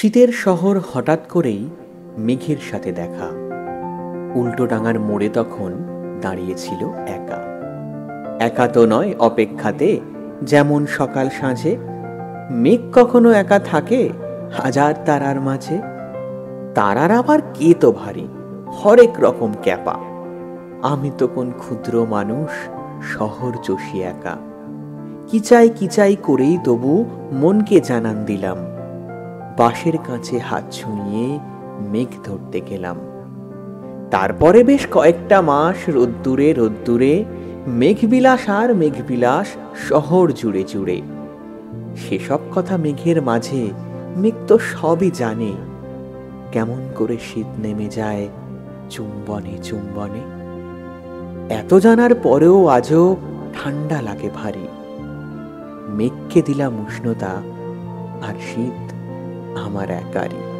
শীতের শহর হঠাৎ করেই মেঘের সাথে দেখা। উল্টোডাঙার মোড়ে তখন দাঁড়িয়েছিল একা। একা তো নয় অপেক্ষাতে, যেমন সকাল সাঁঝে। মেঘ কখনো একা থাকে হাজার তারার মাঝে। তারার আবার কে তো ভারী, হরেক রকম ক্যাপা। আমি তো কোন ক্ষুদ্র মানুষ, শহর চষি একা। কিচাই কিচাই করেই তবু মনকে জানান দিলাম। বাঁশের কাছে হাত ছুঁয়ে মেঘ ধরতে গেলাম। তারপরে বেশ কয়েকটা মাস রোদ্দুরে রোদ্দুরে মেঘবিলাস আর মেঘবিলাস শহর জুড়ে জুড়ে। সেসব কথা মেঘের মাঝে মেঘ তো সবই জানে। কেমন করে শীত নেমে যায় চুম্বনে চুম্বনে। এত জানার পরেও আজও ঠান্ডা লাগে ভারী। মেঘকে দিলাম উষ্ণতা, আর শীত আমার একারই।